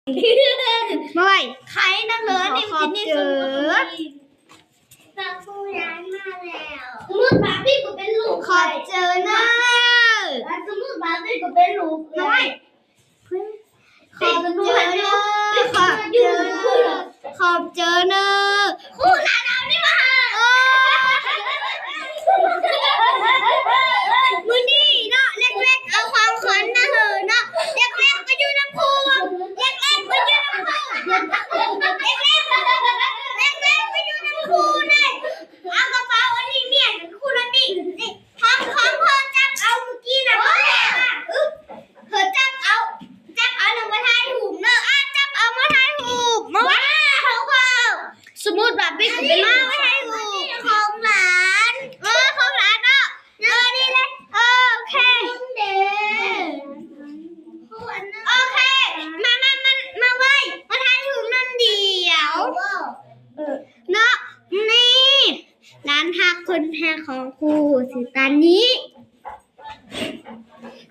มาไว้ ใครนักเลยนี่ ขอบเจอ ตาผู้ย้ายมาแล้วสมมติบาร์บี้ก็เป็นลูก ขอบเจอเนอะ สมมติบาร์บี้ก็เป็นลูกน้อย ขอบเจอเนอะขอบเจอเนอะขอบเจอเนอะ คู่หลานเอานี่มามือนี่เนาะเล็กๆเอาความขนนะเหอะเนาะเล็กๆไปอยู่น้ำพุเล็กๆไปอยู่น้ำพุเล็กๆไปอยู่น้ำพุเลยเอากระเป๋าอันนี้เมียคู่ละนี่นี่ของเธอจับเอาเมื่อกี้นะเธอจับเอาหนึ่งมาถ่ายหูเนาะจับเอามาถ่ายหูมาว่าเขาสมมติแบบพี่เป็นมาไม่ถ่ายหูของหลานของหลานเนาะนี่เลยโอเคโอเคมาไว้มาถ่ายหูนั่นเดียวเนาะนี่ร้านหักคนแพ้ของครูสิตานนี้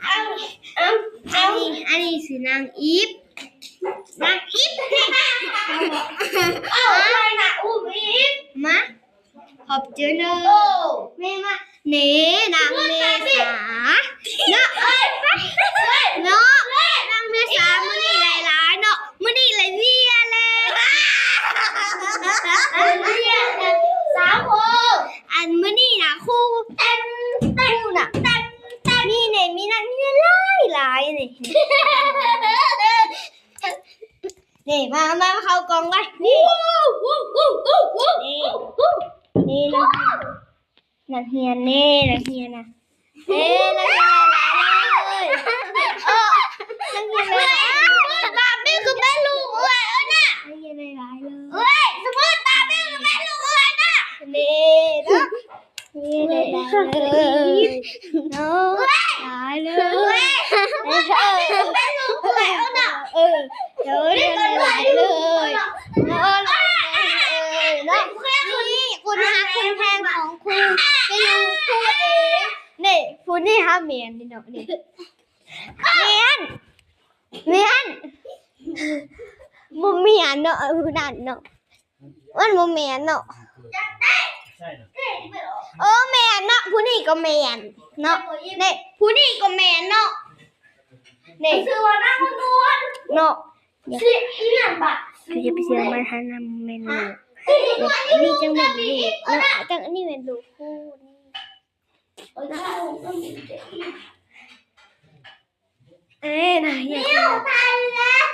อันนี้สินางอีฟนี่อะไรนะอุ้มอีฟมาขอบเจอเนอะแม่มาเน่นางเมษาเนาะเนาะนางเมษามื้อนี้หลายๆเนาะมื้อนี้หลายเวียเลยสาวโคอันมื้อนี้นะครูเต้นน่ะนี่เนี่ยมีนักเรียนหลายนี่นี่มาเข้ากองไว้นี่นี่นักเรียนนี่นักเรียนนะนักเรียนหลายเลยนักเรียนหลายบาร์บี้คือแม่ลูกอะไรน่ะนักเรียนหลายเลยสมมติบาร์บี้คือแม่ลูกอะไรน่ะนี่นะนี่หลายเลยเนาะหลายเลยแม่ลูกอะไรน่ะเดี๋ยวเรียนหลายเลยเนาะหลายเลยเนาะนี่คุณหาคุณแพงของคุณไปดูพูดเองนี่พูดนี่ฮะเมียนนี่เนาะนี่เมียนมุมเมียนเนาะนั่นเนาะมันมุมเมียนเนาะแมนเนาะผู้นี้ก็แมนเนาะนี่ผู้นี้ก็แมนเนาะนี่คือว่านั่งนวลเนาะสิอีหยังบ่คือจะไปเชื่อมาหานำเมนูนี่จังแม่นลูกเนาะจังอันนี้แม่นลูกคู่นี่น่ะอยาก